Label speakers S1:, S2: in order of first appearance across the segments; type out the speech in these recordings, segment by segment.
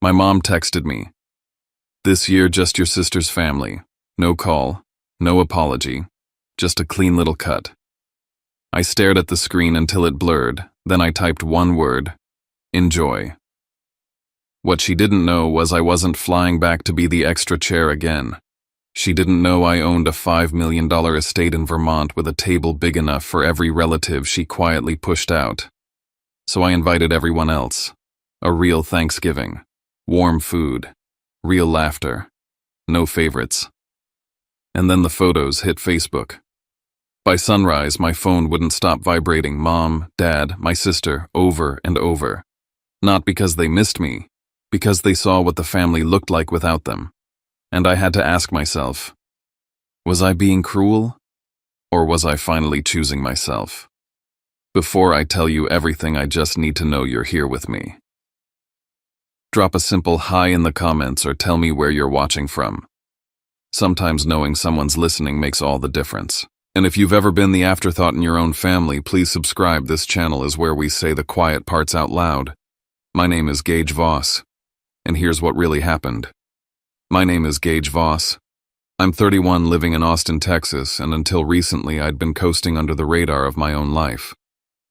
S1: My mom texted me, "This year just your sister's family. No call, no apology, just a clean little cut." I stared at the screen until it blurred, then I typed one word, enjoy. What she didn't know was I wasn't flying back to be the extra chair again. She didn't know I owned a $5 million estate in Vermont with a table big enough for every relative she quietly pushed out. So I invited everyone else. A real Thanksgiving. Warm food. Real laughter. No favorites. And then the photos hit Facebook. By sunrise, my phone wouldn't stop vibrating Mom, Dad, my sister, over and over. Not because they missed me, because they saw what the family looked like without them. And I had to ask myself, was I being cruel? Or was I finally choosing myself? Before I tell you everything, I just need to know you're here with me. Drop a simple hi in the comments or tell me where you're watching from. Sometimes knowing someone's listening makes all the difference. And if you've ever been the afterthought in your own family, please subscribe. This channel is where we say the quiet parts out loud. My name is Gage Voss, and here's what really happened. My name is Gage Voss. I'm 31, living in Austin, Texas, and until recently I'd been coasting under the radar of my own life.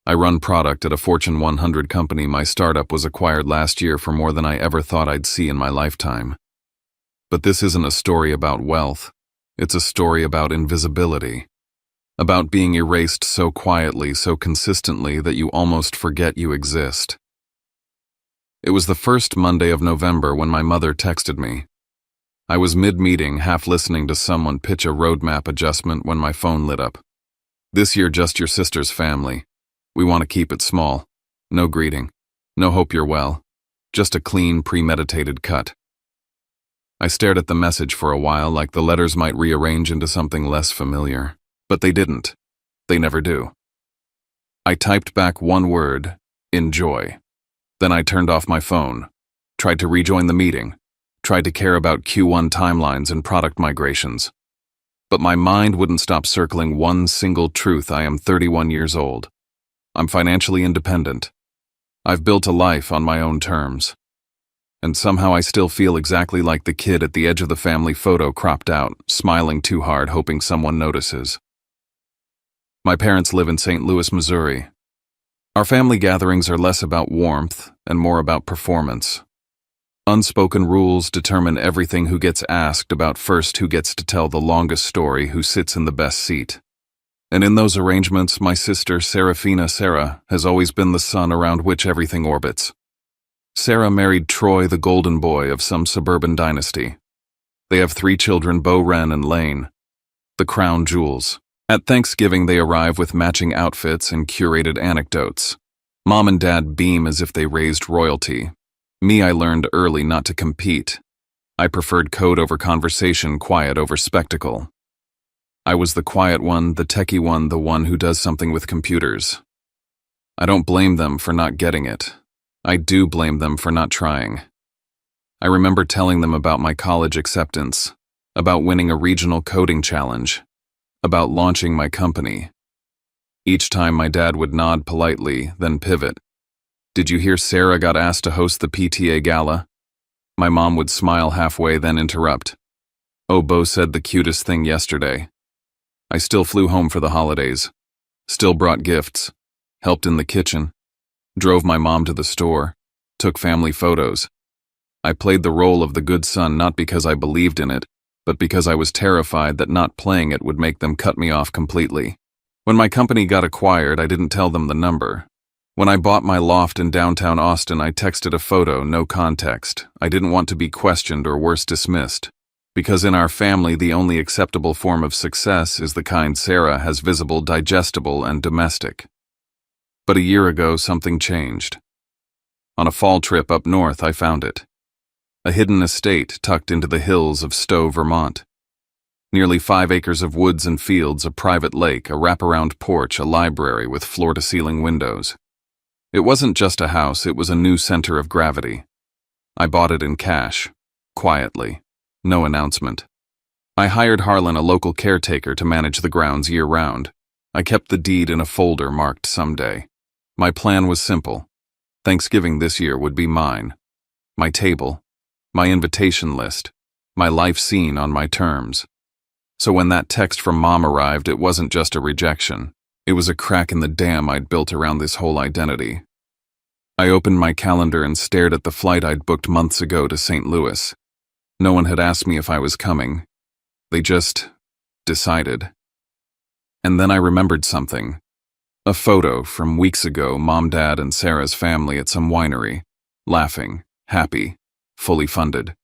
S1: I run product at a Fortune 100 company. My startup was acquired last year for more than I ever thought I'd see in my lifetime. But this isn't a story about wealth. It's a story about invisibility. About being erased so quietly, so consistently that you almost forget you exist. It was the first Monday of November when my mother texted me. I was mid-meeting, half listening to someone pitch a roadmap adjustment when my phone lit up. "This year just your sister's family. We want to keep it small. No greeting. No hope you're well. Just a clean, premeditated cut." I stared at the message for a while, like the letters might rearrange into something less familiar. But they didn't. They never do. I typed back one word, enjoy. Then I turned off my phone, tried to rejoin the meeting, tried to care about Q1 timelines and product migrations. But my mind wouldn't stop circling one single truth. I am 31 years old. I'm financially independent. I've built a life on my own terms. And somehow I still feel exactly like the kid at the edge of the family photo cropped out, smiling too hard, hoping someone notices. My parents live in St. Louis, Missouri. Our family gatherings are less about warmth and more about performance. Unspoken rules determine everything: who gets asked about first, who gets to tell the longest story, who sits in the best seat. And in those arrangements, my sister, Sarah, has always been the sun around which everything orbits. Sarah married Troy, the golden boy of some suburban dynasty. They have 3 children, Bo, Ren, and Lane, the crown jewels. At Thanksgiving, they arrive with matching outfits and curated anecdotes. Mom and Dad beam as if they raised royalty. Me, I learned early not to compete. I preferred code over conversation, quiet over spectacle. I was the quiet one, the techie one, the one who does something with computers. I don't blame them for not getting it. I do blame them for not trying. I remember telling them about my college acceptance, about winning a regional coding challenge, about launching my company. Each time my dad would nod politely, then pivot. "Did you hear Sarah got asked to host the PTA gala?" My mom would smile halfway, then interrupt. "Oh, Bo said the cutest thing yesterday." I still flew home for the holidays, still brought gifts, helped in the kitchen, drove my mom to the store, took family photos. I played the role of the good son not because I believed in it, but because I was terrified that not playing it would make them cut me off completely. When my company got acquired, I didn't tell them the number. When I bought my loft in downtown Austin, I texted a photo, no context. I didn't want to be questioned or worse, dismissed. Because in our family, the only acceptable form of success is the kind Sarah has: visible, digestible, and domestic. But a year ago, something changed. On a fall trip up north, I found it. A hidden estate tucked into the hills of Stowe, Vermont. Nearly 5 acres of woods and fields, a private lake, a wraparound porch, a library with floor-to-ceiling windows. It wasn't just a house, it was a new center of gravity. I bought it in cash, quietly, no announcement. I hired Harlan, a local caretaker, to manage the grounds year-round. I kept the deed in a folder marked someday. My plan was simple. Thanksgiving this year would be mine. My table, my invitation list, my life scene on my terms. So when that text from Mom arrived, it wasn't just a rejection. It was a crack in the dam I'd built around this whole identity. I opened my calendar and stared at the flight I'd booked months ago to St. Louis. No one had asked me if I was coming. They just decided. And then I remembered something. A photo from weeks ago, Mom, Dad, and Sarah's family at some winery, laughing, happy, fully funded.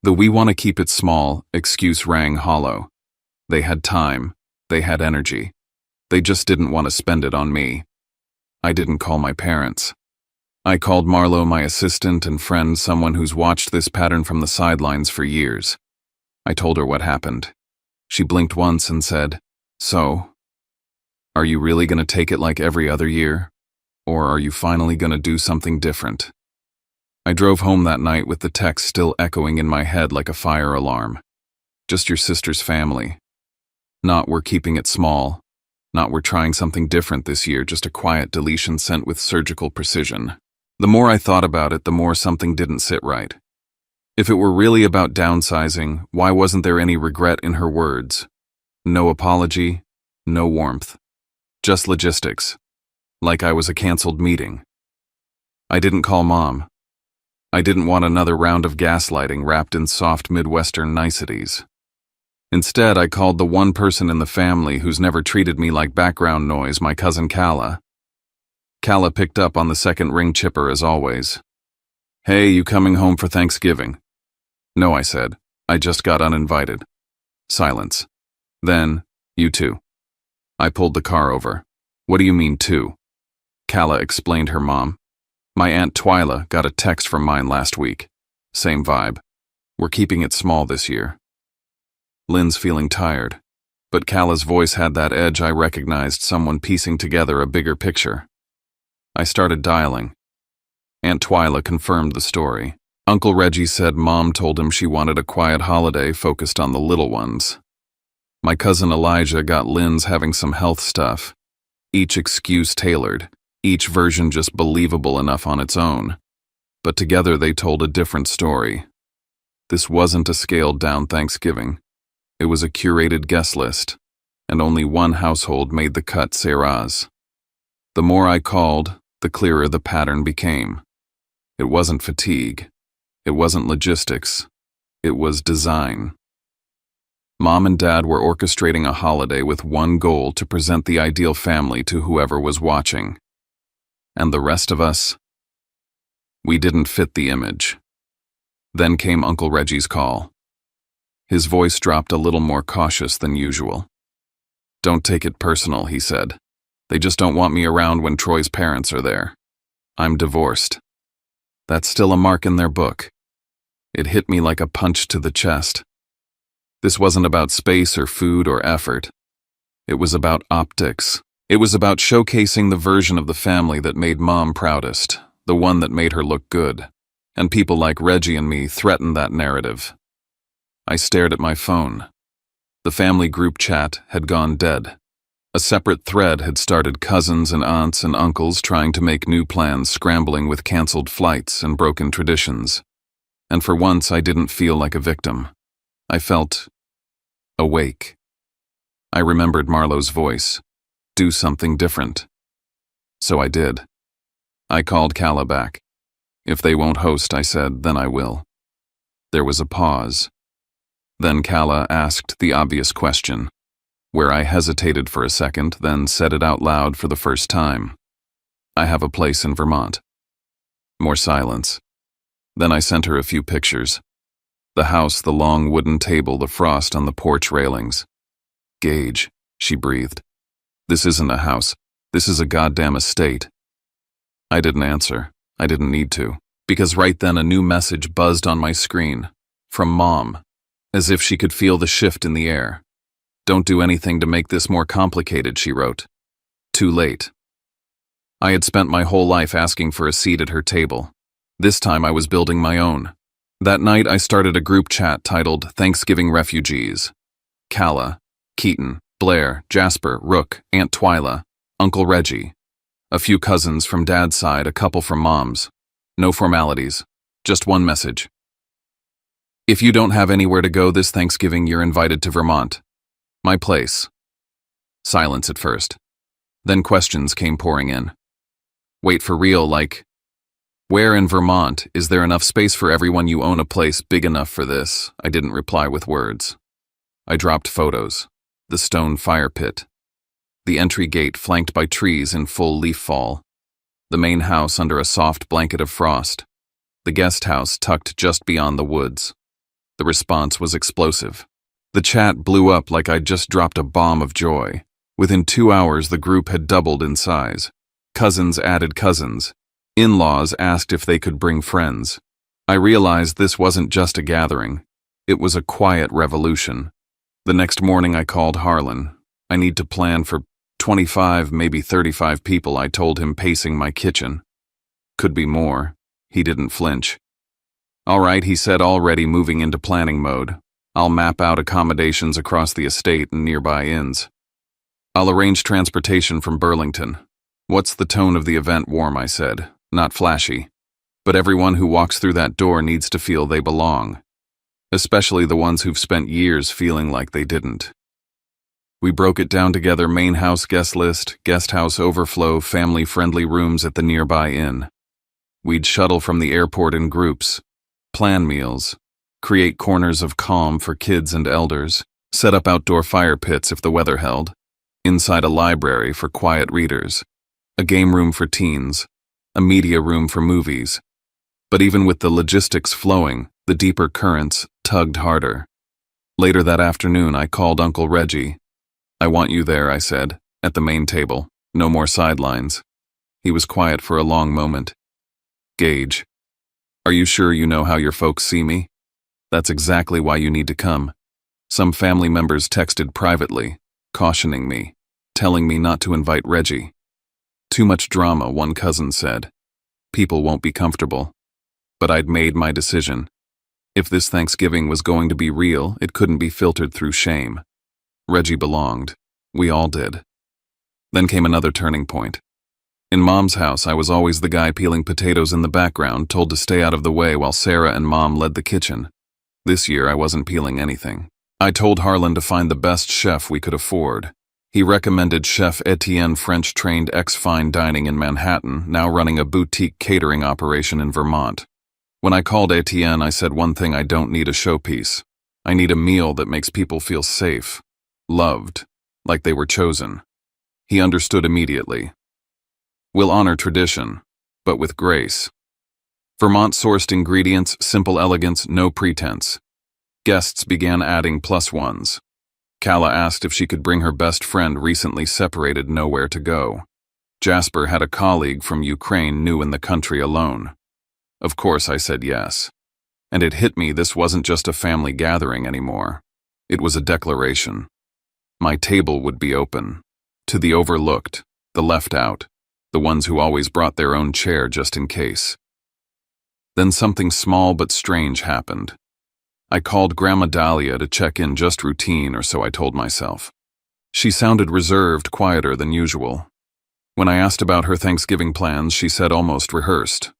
S1: The "we want to keep it small" excuse rang hollow. They had time, they had energy. They just didn't want to spend it on me. I didn't call my parents. I called Marlo, my assistant and friend, someone who's watched this pattern from the sidelines for years. I told her what happened. She blinked once and said, "So, are you really going to take it like every other year? Or are you finally going to do something different?" I drove home that night with the text still echoing in my head like a fire alarm. Just your sister's family. Not "we're keeping it small." Not "we're trying something different this year," just a quiet deletion sent with surgical precision. The more I thought about it, the more something didn't sit right. If it were really about downsizing, why wasn't there any regret in her words? No apology, no warmth. Just logistics. Like I was a canceled meeting. I didn't call Mom. I didn't want another round of gaslighting wrapped in soft Midwestern niceties. Instead, I called the one person in the family who's never treated me like background noise, my cousin Calla. Calla picked up on the second ring, chipper as always. "Hey, you coming home for Thanksgiving?" "No," I said. "I just got uninvited." Silence. Then, "You too." I pulled the car over. "What do you mean, too?" Calla explained her mom. "My Aunt Twyla got a text from mine last week. Same vibe. We're keeping it small this year." Lynn's feeling tired, but Calla's voice had that edge I recognized, someone piecing together a bigger picture. I started dialing. Aunt Twyla confirmed the story. Uncle Reggie said Mom told him she wanted a quiet holiday focused on the little ones. My cousin Elijah got Lynn's having some health stuff. Each excuse tailored, each version just believable enough on its own. But together they told a different story. This wasn't a scaled-down Thanksgiving. It was a curated guest list, and only one household made the cut, Sarah's. The more I called, the clearer the pattern became. It wasn't fatigue. It wasn't logistics. It was design. Mom and Dad were orchestrating a holiday with one goal: to present the ideal family to whoever was watching. And the rest of us? We didn't fit the image. Then came Uncle Reggie's call. His voice dropped a little more cautious than usual. "Don't take it personal," he said. "They just don't want me around when Troy's parents are there. I'm divorced." That's still a mark in their book. It hit me like a punch to the chest. This wasn't about space or food or effort. It was about optics. It was about showcasing the version of the family that made Mom proudest, the one that made her look good. And people like Reggie and me threatened that narrative. I stared at my phone. The family group chat had gone dead. A separate thread had started, cousins and aunts and uncles trying to make new plans, scrambling with canceled flights and broken traditions. And for once, I didn't feel like a victim. I felt awake. I remembered Marlo's voice. Do something different. So I did. I called Calla back. "If they won't host," I said, "then I will." There was a pause. Then Calla asked the obvious question, where I hesitated for a second, then said it out loud for the first time. "I have a place in Vermont." More silence. Then I sent her a few pictures. The house, the long wooden table, the frost on the porch railings. "Gage," she breathed. "This isn't a house. This is a goddamn estate." I didn't answer. I didn't need to, because right then a new message buzzed on my screen. From Mom, as if she could feel the shift in the air. "Don't do anything to make this more complicated," she wrote. Too late. I had spent my whole life asking for a seat at her table. This time I was building my own. That night I started a group chat titled Thanksgiving Refugees. Calla, Keaton, Blair, Jasper, Rook, Aunt Twyla, Uncle Reggie. A few cousins from Dad's side, a couple from Mom's. No formalities. Just one message. If you don't have anywhere to go this Thanksgiving, you're invited to Vermont. My place. Silence at first. Then questions came pouring in. Wait, for real, like, where in Vermont? Is there enough space for everyone? You own a place big enough for this? I didn't reply with words. I dropped photos. The stone fire pit. The entry gate flanked by trees in full leaf fall. The main house under a soft blanket of frost. The guest house tucked just beyond the woods. The response was explosive. The chat blew up like I'd just dropped a bomb of joy. Within 2 hours, the group had doubled in size. Cousins added cousins. In-laws asked if they could bring friends. I realized this wasn't just a gathering. It was a quiet revolution. The next morning I called Harlan. I need to plan for 25, maybe 35 people, I told him, pacing my kitchen. Could be more. He didn't flinch. All right, he said, already moving into planning mode. I'll map out accommodations across the estate and nearby inns. I'll arrange transportation from Burlington. What's the tone of the event? Warm, I said. Not flashy. But everyone who walks through that door needs to feel they belong. Especially the ones who've spent years feeling like they didn't. We broke it down together: main house guest list, guest house overflow, family-friendly rooms at the nearby inn. We'd shuttle from the airport in groups, plan meals, create corners of calm for kids and elders, set up outdoor fire pits if the weather held, inside a library for quiet readers, a game room for teens, a media room for movies. But even with the logistics flowing, the deeper currents tugged harder. Later that afternoon, I called Uncle Reggie. I want you there, I said, at the main table. No more sidelines. He was quiet for a long moment. Gage, are you sure you know how your folks see me? That's exactly why you need to come. Some family members texted privately, cautioning me, telling me not to invite Reggie. Too much drama, one cousin said. People won't be comfortable. But I'd made my decision. If this Thanksgiving was going to be real, it couldn't be filtered through shame. Reggie belonged. We all did. Then came another turning point. In Mom's house, I was always the guy peeling potatoes in the background, told to stay out of the way while Sarah and Mom led the kitchen. This year, I wasn't peeling anything. I told Harlan to find the best chef we could afford. He recommended Chef Etienne, French-trained ex-fine dining in Manhattan, now running a boutique catering operation in Vermont. When I called Etienne, I said one thing: I don't need a showpiece. I need a meal that makes people feel safe, loved, like they were chosen. He understood immediately. We'll honor tradition, but with grace. Vermont-sourced ingredients, simple elegance, no pretense. Guests began adding +1s. Kala asked if she could bring her best friend, recently separated, nowhere to go. Jasper had a colleague from Ukraine, new in the country, alone. Of course I said yes. And it hit me, this wasn't just a family gathering anymore. It was a declaration. My table would be open. To the overlooked, the left out, the ones who always brought their own chair just in case. Then something small but strange happened. I called Grandma Dahlia to check in, just routine, or so I told myself. She sounded reserved, quieter than usual. When I asked about her Thanksgiving plans, she said, almost rehearsed,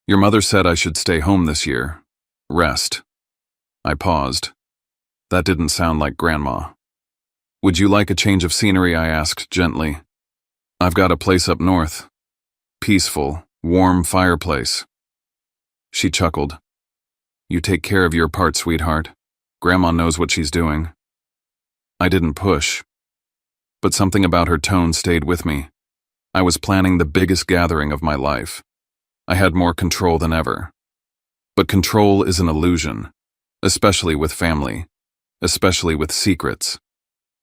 S1: "Your mother said I should stay home this year. Rest." I paused. That didn't sound like Grandma. "Would you like a change of scenery?" I asked gently. "I've got a place up north. Peaceful, warm fireplace." She chuckled. "You take care of your part, sweetheart. Grandma knows what she's doing." I didn't push, but something about her tone stayed with me. I was planning the biggest gathering of my life. I had more control than ever. But control is an illusion, especially with family, especially with secrets.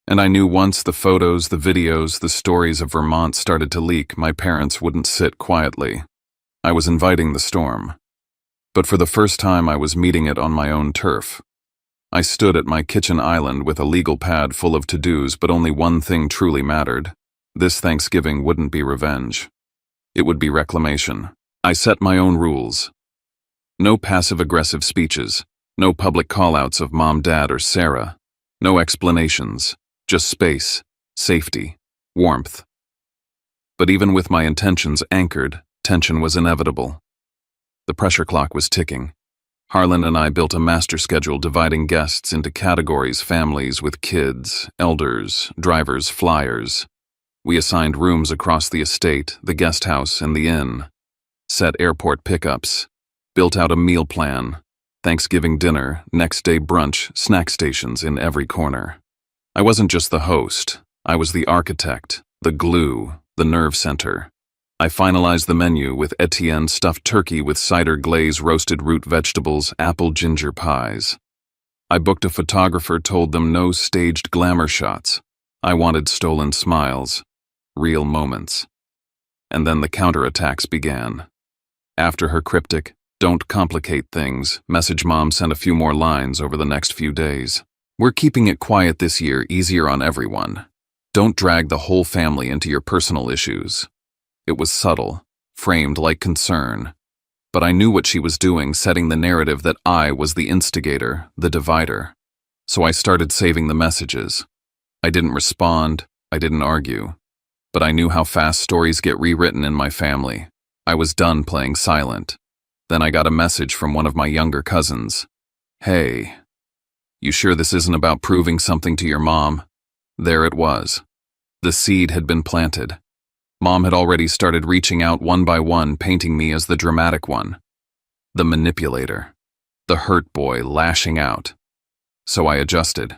S1: And I knew once the photos, the videos, the stories of Vermont started to leak, my parents wouldn't sit quietly. I was inviting the storm. But for the first time, I was meeting it on my own turf. I stood at my kitchen island with a legal pad full of to-dos, but only one thing truly mattered. This Thanksgiving wouldn't be revenge. It would be reclamation. I set my own rules. No passive-aggressive speeches, no public call-outs of Mom, Dad, or Sarah, no explanations, just space, safety, warmth. But even with my intentions anchored, tension was inevitable. The pressure clock was ticking. Harlan and I built a master schedule dividing guests into categories: families with kids, elders, drivers, flyers. We assigned rooms across the estate, the guest house, and the inn. Set airport pickups. Built out a meal plan. Thanksgiving dinner, next day brunch, snack stations in every corner. I wasn't just the host. I was the architect, the glue, the nerve center. I finalized the menu with Etienne stuffed turkey with cider glaze, roasted root vegetables, apple ginger pies. I booked a photographer, told them no staged glamour shots. I wanted stolen smiles, real moments. And then the counterattacks began. After her cryptic, "Don't complicate things," message, Mom sent a few more lines over the next few days. "We're keeping it quiet this year, easier on everyone. Don't drag the whole family into your personal issues." It was subtle, framed like concern. But I knew what she was doing, setting the narrative that I was the instigator, the divider. So I started saving the messages. I didn't respond, I didn't argue. But I knew how fast stories get rewritten in my family. I was done playing silent. Then I got a message from one of my younger cousins. "Hey, you sure this isn't about proving something to your mom?" There it was. The seed had been planted. Mom had already started reaching out one by one, painting me as the dramatic one. The manipulator. The hurt boy lashing out. So I adjusted.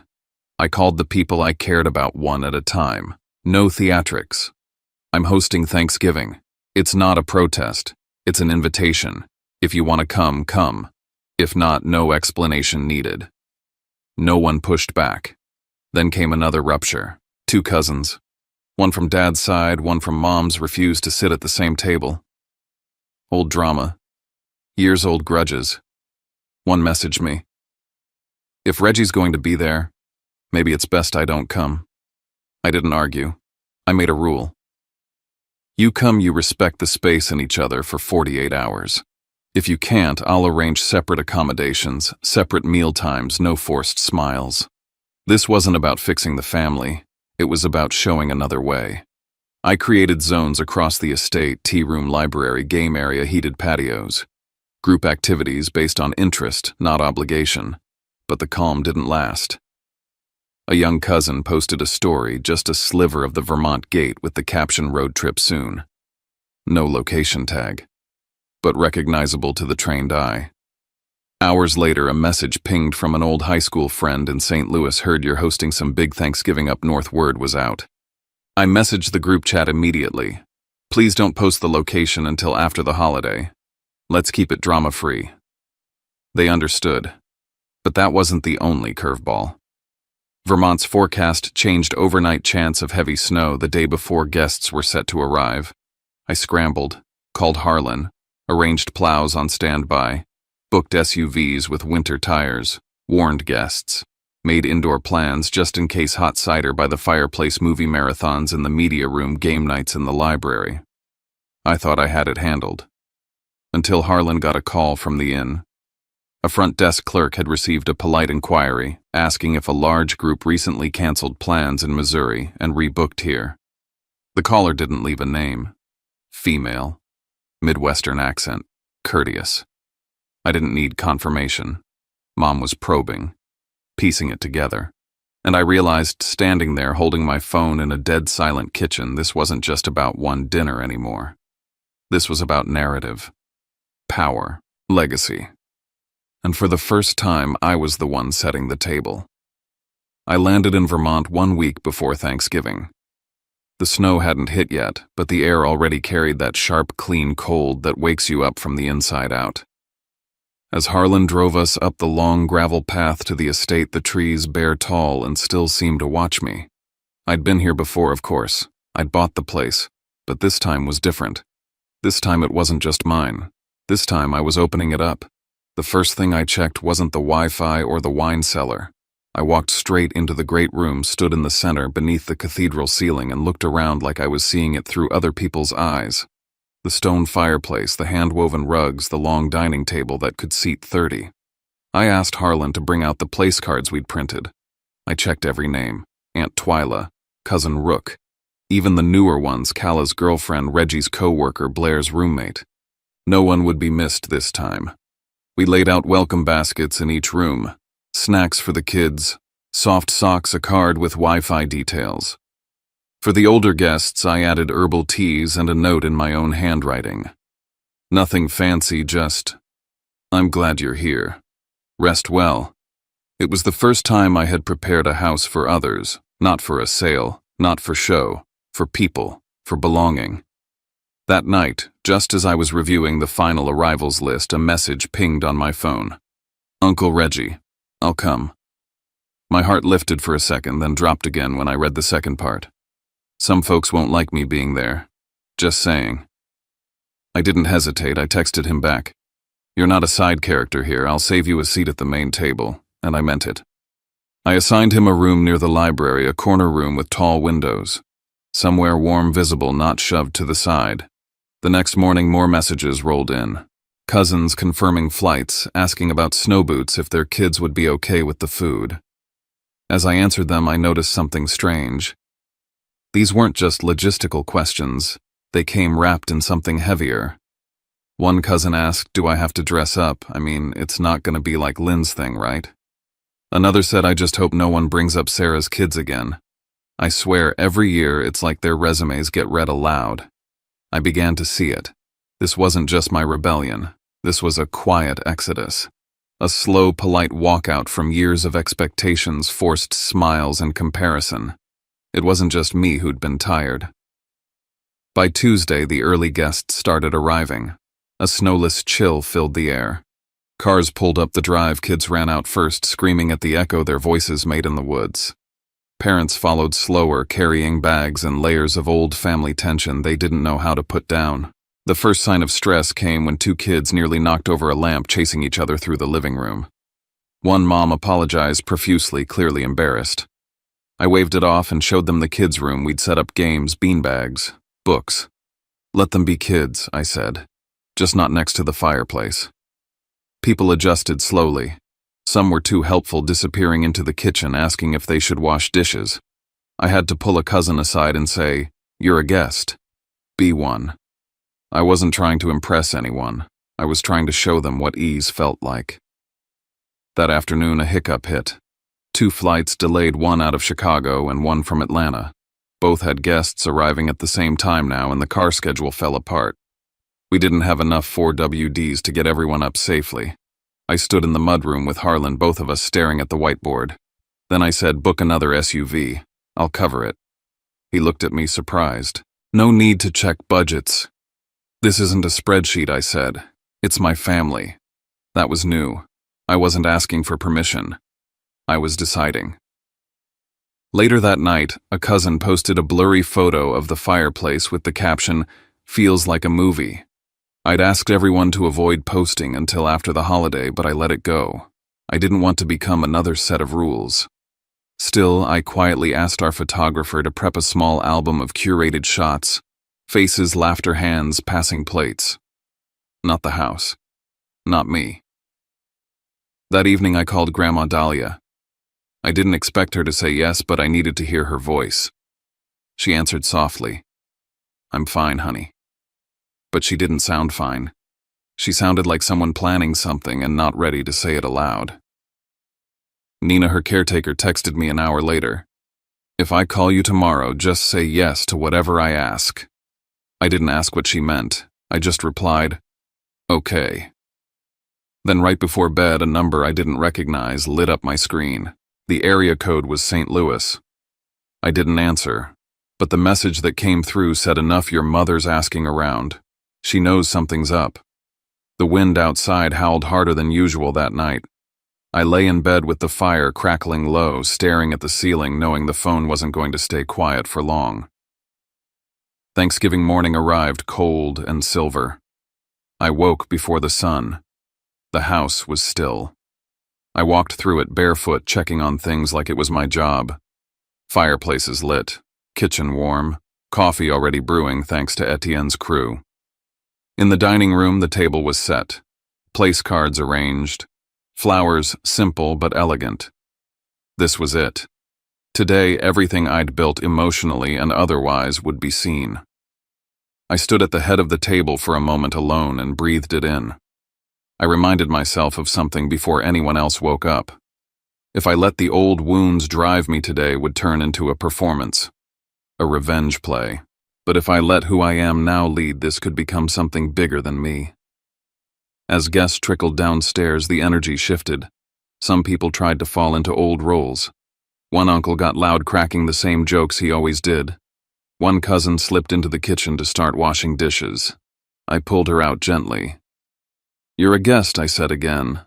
S1: I called the people I cared about one at a time. No theatrics. "I'm hosting Thanksgiving. It's not a protest. It's an invitation. If you want to come, come. If not, no explanation needed." No one pushed back. Then came another rupture. 2 cousins. One from Dad's side, one from Mom's, refused to sit at the same table. Old drama. Years-old grudges. One messaged me. "If Reggie's going to be there, maybe it's best I don't come." I didn't argue. I made a rule. You come, you respect the space in each other for 48 hours. If you can't, I'll arrange separate accommodations, separate meal times, no forced smiles. This wasn't about fixing the family. It was about showing another way. I created zones across the estate: tea room, library, game area, heated patios. Group activities based on interest, not obligation. But the calm didn't last. A young cousin posted a story, just a sliver of the Vermont gate with the caption "Road trip soon." No location tag, but recognizable to the trained eye. Hours later, a message pinged from an old high school friend in St. Louis. "Heard you're hosting some big Thanksgiving up north, word was out." I messaged the group chat immediately. "Please don't post the location until after the holiday. Let's keep it drama-free." They understood. But that wasn't the only curveball. Vermont's forecast changed overnight: chance of heavy snow the day before guests were set to arrive. I scrambled, called Harlan, arranged plows on standby, booked SUVs with winter tires, warned guests, made indoor plans just in case: hot cider by the fireplace, movie marathons in the media room, game nights in the library. I thought I had it handled. Until Harlan got a call from the inn. A front desk clerk had received a polite inquiry, asking if a large group recently canceled plans in Missouri and rebooked here. The caller didn't leave a name. Female. Midwestern accent. Courteous. I didn't need confirmation. Mom was probing, piecing it together. And I realized, standing there holding my phone in a dead silent kitchen, this wasn't just about one dinner anymore. This was about narrative, power, legacy. And for the first time, I was the one setting the table. I landed in Vermont 1 week before Thanksgiving. The snow hadn't hit yet, but the air already carried that sharp, clean cold that wakes you up from the inside out. As Harlan drove us up the long gravel path to the estate, the trees bare tall and still seemed to watch me. I'd been here before, of course. I'd bought the place, but this time was different. This time it wasn't just mine. This time I was opening it up. The first thing I checked wasn't the Wi-Fi or the wine cellar. I walked straight into the great room, stood in the center beneath the cathedral ceiling, and looked around like I was seeing it through other people's eyes. The stone fireplace, the hand-woven rugs, the long dining table that could seat 30. I asked Harlan to bring out the place cards we'd printed. I checked every name: Aunt Twyla, Cousin Rook, even the newer ones: Calla's girlfriend, Reggie's co-worker, Blair's roommate. No one would be missed this time. We laid out welcome baskets in each room, snacks for the kids, soft socks, a card with Wi-Fi details. For the older guests, I added herbal teas and a note in my own handwriting. Nothing fancy, just, "I'm glad you're here. Rest well." It was the first time I had prepared a house for others, not for a sale, not for show, for people, for belonging. That night, just as I was reviewing the final arrivals list, a message pinged on my phone. "Uncle Reggie, I'll come." My heart lifted for a second, then dropped again when I read the second part. "Some folks won't like me being there. Just saying." I didn't hesitate. I texted him back. "You're not a side character here. I'll save you a seat at the main table." And I meant it. I assigned him a room near the library, a corner room with tall windows. Somewhere warm, visible, not shoved to the side. The next morning, more messages rolled in. Cousins confirming flights, asking about snow boots, if their kids would be okay with the food. As I answered them, I noticed something strange. These weren't just logistical questions. They came wrapped in something heavier. One cousin asked, "Do I have to dress up? I mean, it's not going to be like Lynn's thing, right?" Another said, "I just hope no one brings up Sarah's kids again." I swear, every year it's like their resumes get read aloud. I began to see it. This wasn't just my rebellion. This was a quiet exodus. A slow, polite walkout from years of expectations, forced smiles, and comparison. It wasn't just me who'd been tired. By Tuesday, the early guests started arriving. A snowless chill filled the air. Cars pulled up the drive, kids ran out first, screaming at the echo their voices made in the woods. Parents followed slower, carrying bags and layers of old family tension they didn't know how to put down. The first sign of stress came when two kids nearly knocked over a lamp, chasing each other through the living room. One mom apologized profusely, clearly embarrassed. I waved it off and showed them the kids' room. We'd set up games, beanbags, books. "Let them be kids," I said, "just not next to the fireplace." People adjusted slowly. Some were too helpful, disappearing into the kitchen, asking if they should wash dishes. I had to pull a cousin aside and say, "You're a guest. Be one." I wasn't trying to impress anyone. I was trying to show them what ease felt like. That afternoon, a hiccup hit. 2 flights delayed, one out of Chicago and one from Atlanta. Both had guests arriving at the same time now, and the car schedule fell apart. We didn't have enough 4WDs to get everyone up safely. I stood in the mudroom with Harlan, both of us staring at the whiteboard. Then I said, "Book another SUV. I'll cover it." He looked at me surprised. "No need to check budgets." "This isn't a spreadsheet," I said. "It's my family." That was new. I wasn't asking for permission. I was deciding. Later that night, a cousin posted a blurry photo of the fireplace with the caption, "Feels like a movie." I'd asked everyone to avoid posting until after the holiday, but I let it go. I didn't want to become another set of rules. Still, I quietly asked our photographer to prep a small album of curated shots, faces, laughter, hands, passing plates. Not the house. Not me. That evening I called Grandma Dahlia. I didn't expect her to say yes, but I needed to hear her voice. She answered softly, "I'm fine, honey." But she didn't sound fine. She sounded like someone planning something and not ready to say it aloud. Nina, her caretaker, texted me an hour later. "If I call you tomorrow, just say yes to whatever I ask." I didn't ask what she meant. I just replied, "Okay." Then right before bed, a number I didn't recognize lit up my screen. The area code was St. Louis. I didn't answer, but the message that came through said, "Enough, your mother's asking around. She knows something's up." The wind outside howled harder than usual that night. I lay in bed with the fire crackling low, staring at the ceiling, knowing the phone wasn't going to stay quiet for long. Thanksgiving morning arrived, cold and silver. I woke before the sun. The house was still. I walked through it barefoot, checking on things like it was my job. Fireplaces lit, kitchen warm, coffee already brewing thanks to Etienne's crew. In the dining room, the table was set, place cards arranged, flowers simple but elegant. This was it. Today, everything I'd built emotionally and otherwise would be seen. I stood at the head of the table for a moment alone and breathed it in. I reminded myself of something before anyone else woke up. If I let the old wounds drive me today would turn into a performance, a revenge play. But if I let who I am now lead, this could become something bigger than me. As guests trickled downstairs, the energy shifted. Some people tried to fall into old roles. One uncle got loud, cracking the same jokes he always did. One cousin slipped into the kitchen to start washing dishes. I pulled her out gently. "You're a guest," I said again.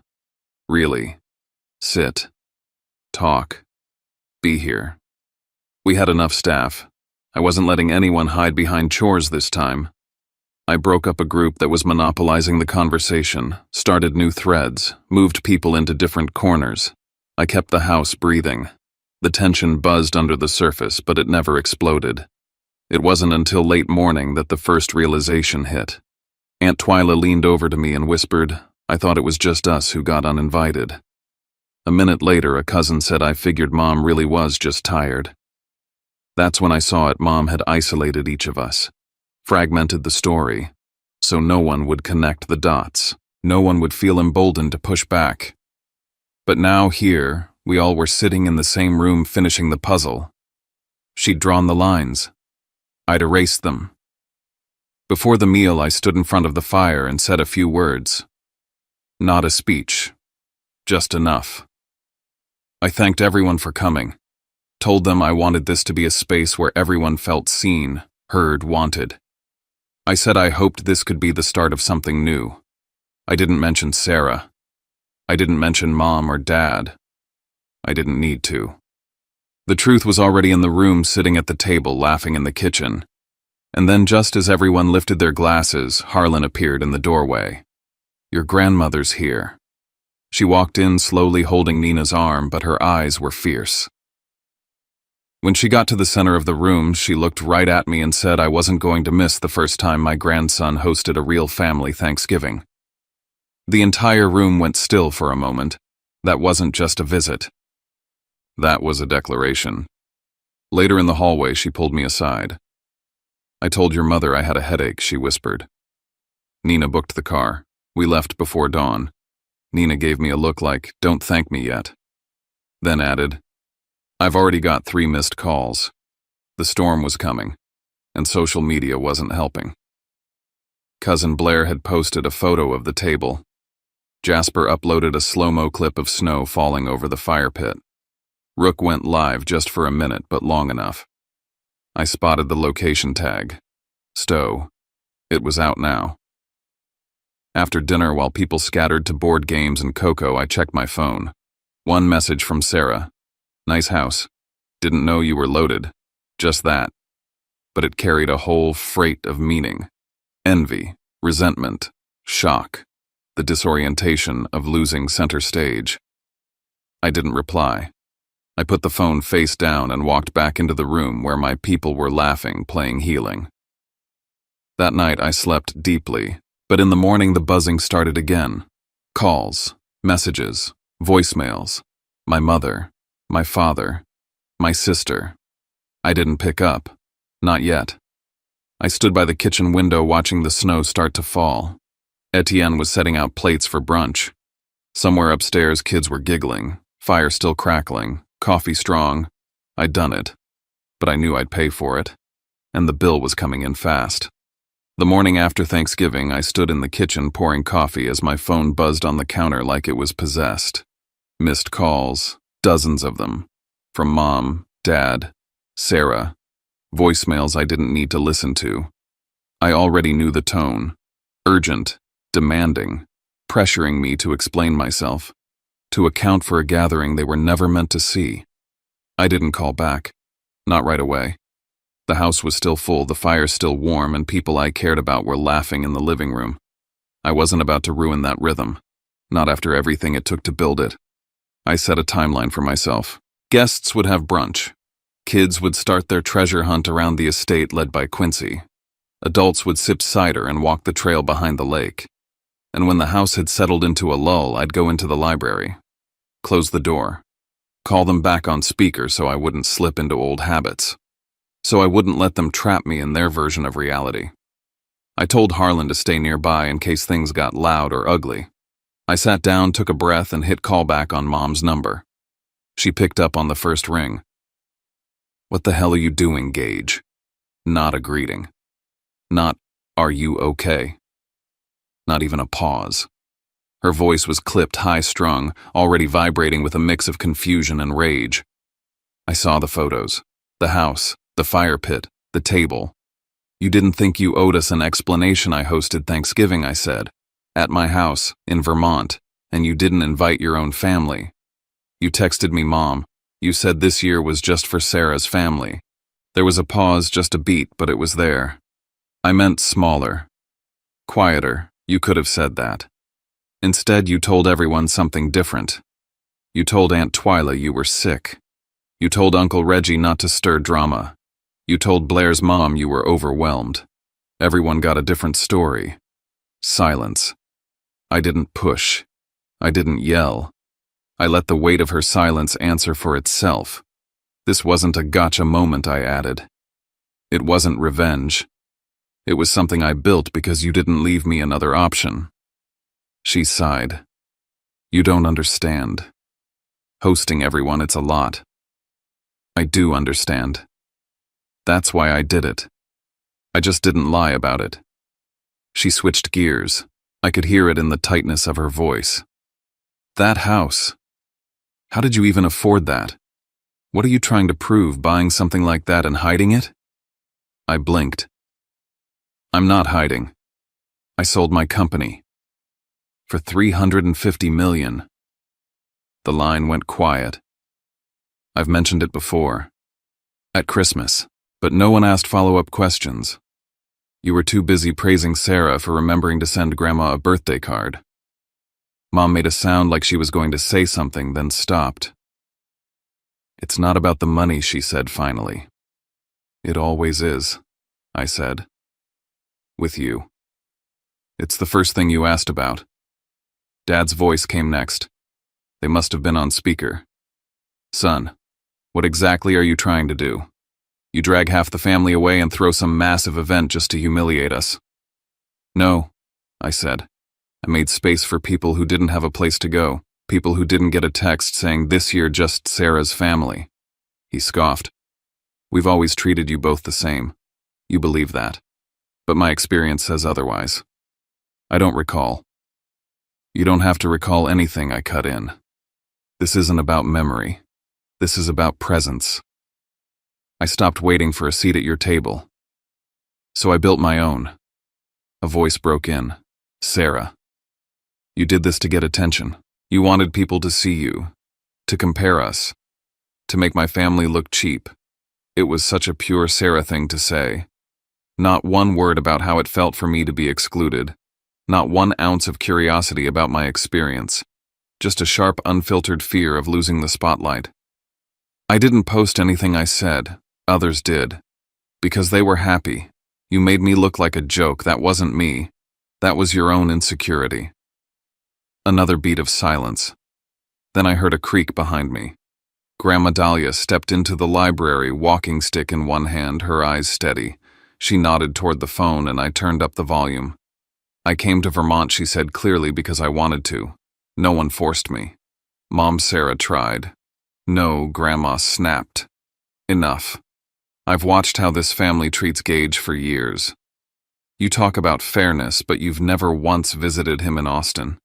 S1: "Really. Sit. Talk. Be here." We had enough staff. I wasn't letting anyone hide behind chores this time. I broke up a group that was monopolizing the conversation, started new threads, moved people into different corners. I kept the house breathing. The tension buzzed under the surface, but it never exploded. It wasn't until late morning that the first realization hit. Aunt Twyla leaned over to me and whispered, "I thought it was just us who got uninvited." A minute later, a cousin said, "I figured Mom really was just tired." That's when I saw it. Mom had isolated each of us, fragmented the story, so no one would connect the dots. No one would feel emboldened to push back. But now here, we all were sitting in the same room finishing the puzzle. She'd drawn the lines. I'd erased them. Before the meal, I stood in front of the fire and said a few words. Not a speech, just enough. I thanked everyone for coming. Told them I wanted this to be a space where everyone felt seen, heard, wanted. I said I hoped this could be the start of something new. I didn't mention Sarah. I didn't mention Mom or Dad. I didn't need to. The truth was already in the room, sitting at the table, laughing in the kitchen. And then, just as everyone lifted their glasses, Harlan appeared in the doorway. "Your grandmother's here." She walked in slowly, holding Nina's arm, but her eyes were fierce. When she got to the center of the room, she looked right at me and said I wasn't going to miss the first time my grandson hosted a real family Thanksgiving. The entire room went still for a moment. That wasn't just a visit. That was a declaration. Later in the hallway, she pulled me aside. "I told your mother I had a headache," she whispered. Nina booked the car. We left before dawn. Nina gave me a look like, "Don't thank me yet." Then added, "I've already got 3 missed calls." The storm was coming, and social media wasn't helping. Cousin Blair had posted a photo of the table. Jasper uploaded a slow-mo clip of snow falling over the fire pit. Rook went live just for a minute, but long enough. I spotted the location tag. Stowe. It was out now. After dinner, while people scattered to board games and cocoa, I checked my phone. One message from Sarah. "Nice house. Didn't know you were loaded." Just that. But it carried a whole freight of meaning. Envy, resentment, shock, the disorientation of losing center stage. I didn't reply. I put the phone face down and walked back into the room where my people were laughing, playing healing. That night I slept deeply, but in the morning the buzzing started again. Calls, messages, voicemails. My mother, my father, my sister. I didn't pick up. Not yet. I stood by the kitchen window watching the snow start to fall. Etienne was setting out plates for brunch. Somewhere upstairs, kids were giggling, fire still crackling, coffee strong. I'd done it, but I knew I'd pay for it, and the bill was coming in fast. The morning after Thanksgiving, I stood in the kitchen pouring coffee as my phone buzzed on the counter like it was possessed. Missed calls, dozens of them, from Mom, Dad, Sarah, voicemails I didn't need to listen to. I already knew the tone, urgent, demanding, pressuring me to explain myself, to account for a gathering they were never meant to see. I didn't call back, not right away. The house was still full, the fire still warm, and people I cared about were laughing in the living room. I wasn't about to ruin that rhythm, not after everything it took to build it. I set a timeline for myself. Guests would have brunch. Kids would start their treasure hunt around the estate led by Quincy. Adults would sip cider and walk the trail behind the lake. And when the house had settled into a lull, I'd go into the library, close the door, call them back on speaker so I wouldn't slip into old habits, so I wouldn't let them trap me in their version of reality. I told Harlan to stay nearby in case things got loud or ugly. I sat down, took a breath, and hit callback on Mom's number. She picked up on the first ring. "What the hell are you doing, Gage?" Not a greeting. Not, "Are you okay?" Not even a pause. Her voice was clipped, high-strung, already vibrating with a mix of confusion and rage. I saw the photos. The house, the fire pit, the table. "You didn't think you owed us an explanation. I hosted Thanksgiving," I said. "At my house, in Vermont, and you didn't invite your own family. You texted me, Mom. You said this year was just for Sarah's family." There was a pause, just a beat, but it was there. "I meant smaller. Quieter. You could have said that. Instead, you told everyone something different. You told Aunt Twyla you were sick. You told Uncle Reggie not to stir drama. You told Blair's mom you were overwhelmed. Everyone got a different story. Silence. I didn't push. I didn't yell. I let the weight of her silence answer for itself. This wasn't a gotcha moment, I added. It wasn't revenge. It was something I built because you didn't leave me another option." She sighed. "You don't understand. Hosting everyone, it's a lot." "I do understand. That's why I did it. I just didn't lie about it." She switched gears. I could hear it in the tightness of her voice. "That house. How did you even afford that? What are you trying to prove, buying something like that and hiding it?" I blinked. "I'm not hiding. I sold my company. For $350 million. The line went quiet. I've mentioned it before. At Christmas. But no one asked follow-up questions. You were too busy praising Sarah for remembering to send Grandma a birthday card." Mom made a sound like she was going to say something, then stopped. "It's not about the money," she said finally. "It always is," I said. "With you. It's the first thing you asked about." Dad's voice came next. They must have been on speaker. "Son, what exactly are you trying to do? You drag half the family away and throw some massive event just to humiliate us." "No," I said. "I made space for people who didn't have a place to go, people who didn't get a text saying this year just Sarah's family." He scoffed. "We've always treated you both the same. You believe that. But my experience says otherwise. I don't recall." "You don't have to recall anything," I cut in. "This isn't about memory. This is about presence. I stopped waiting for a seat at your table. So I built my own." A voice broke in. "Sarah. You did this to get attention. You wanted people to see you, to compare us, to make my family look cheap. It was such a pure Sarah thing to say. Not one word about how it felt for me to be excluded. Not 1 ounce of curiosity about my experience. Just a sharp, unfiltered fear of losing the spotlight. I didn't post anything I said. Others did. Because they were happy. You made me look like a joke. That wasn't me. That was your own insecurity." Another beat of silence. Then I heard a creak behind me. Grandma Dahlia stepped into the library, walking stick in one hand, her eyes steady. She nodded toward the phone and I turned up the volume. "I came to Vermont," she said clearly, "because I wanted to. No one forced me. Mom Sarah tried." "No," Grandma snapped. "Enough. I've watched how this family treats Gage for years. You talk about fairness, but you've never once visited him in Austin.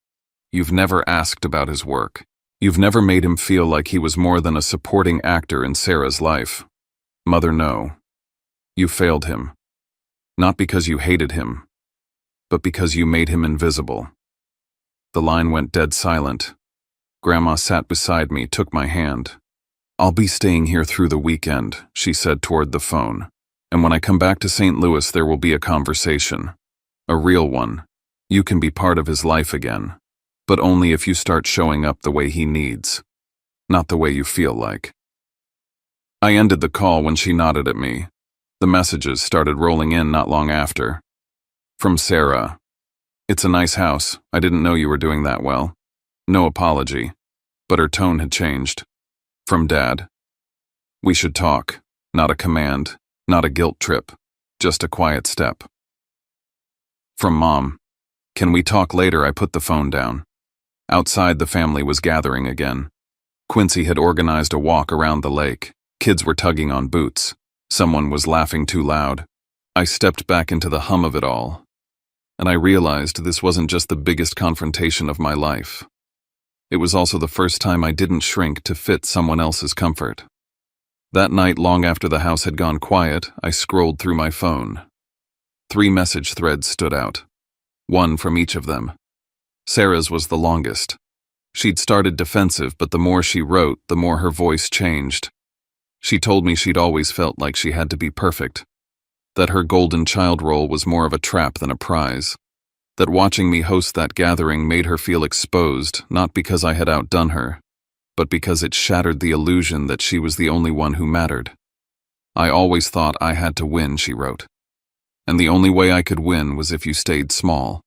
S1: You've never asked about his work. You've never made him feel like he was more than a supporting actor in Sarah's life. Mother, no. You failed him. Not because you hated him, but because you made him invisible." The line went dead silent. Grandma sat beside me, took my hand. "I'll be staying here through the weekend," she said toward the phone. "And when I come back to St. Louis, there will be a conversation. A real one. You can be part of his life again. But only if you start showing up the way he needs. Not the way you feel like." I ended the call when she nodded at me. The messages started rolling in not long after. From Sarah. "It's a nice house. I didn't know you were doing that well." No apology. But her tone had changed. From Dad. "We should talk. Not a command. Not a guilt trip. Just a quiet step." From Mom. "Can we talk later?" I put the phone down. Outside, the family was gathering again. Quincy had organized a walk around the lake. Kids were tugging on boots. Someone was laughing too loud. I stepped back into the hum of it all, and I realized this wasn't just the biggest confrontation of my life. It was also the first time I didn't shrink to fit someone else's comfort. That night, long after the house had gone quiet, I scrolled through my phone. 3 message threads stood out. One from each of them. Sarah's was the longest. She'd started defensive, but the more she wrote, the more her voice changed. She told me she'd always felt like she had to be perfect, that her golden child role was more of a trap than a prize, that watching me host that gathering made her feel exposed, not because I had outdone her, but because it shattered the illusion that she was the only one who mattered. I always thought I had to win, she wrote, and the only way I could win was if you stayed small.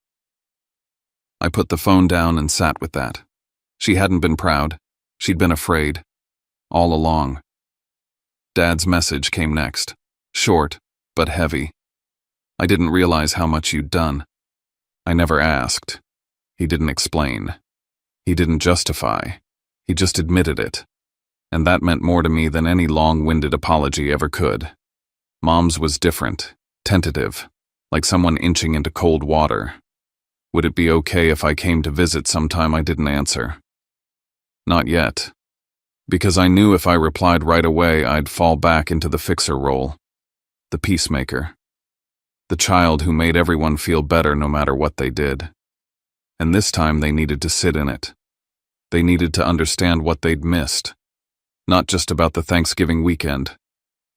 S1: I put the phone down and sat with that. She hadn't been proud. She'd been afraid. All along. Dad's message came next. Short, but heavy. I didn't realize how much you'd done. I never asked. He didn't explain. He didn't justify. He just admitted it. And that meant more to me than any long-winded apology ever could. Mom's was different, tentative, like someone inching into cold water. Would it be okay if I came to visit sometime? I didn't answer. Not yet. Because I knew if I replied right away, I'd fall back into the fixer role. The peacemaker. The child who made everyone feel better no matter what they did. And this time they needed to sit in it. They needed to understand what they'd missed. Not just about the Thanksgiving weekend.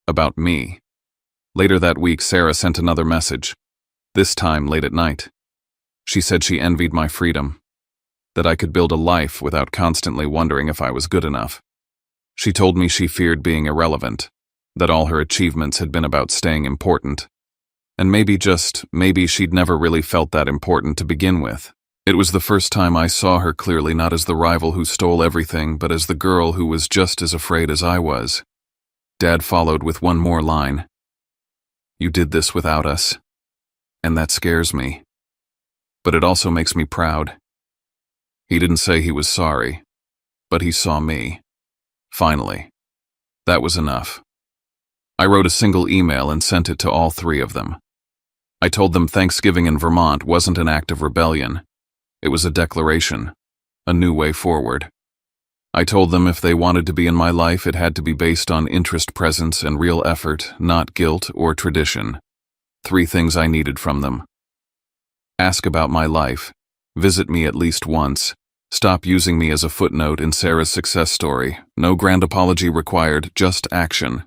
S1: About me. Later that week, Sarah sent another message. This time late at night. She said she envied my freedom. That I could build a life without constantly wondering if I was good enough. She told me she feared being irrelevant. That all her achievements had been about staying important. And maybe she'd never really felt that important to begin with. It was the first time I saw her clearly, not as the rival who stole everything, but as the girl who was just as afraid as I was. Dad followed with one more line. You did this without us. And that scares me. But it also makes me proud. He didn't say he was sorry, but he saw me. Finally. That was enough. I wrote a single email and sent it to all 3 of them. I told them Thanksgiving in Vermont wasn't an act of rebellion. It was a declaration, a new way forward. I told them if they wanted to be in my life, it had to be based on interest, presence, and real effort, not guilt or tradition. 3 things I needed from them. Ask about my life. Visit me at least once. Stop using me as a footnote in Sarah's success story. No grand apology required, just action.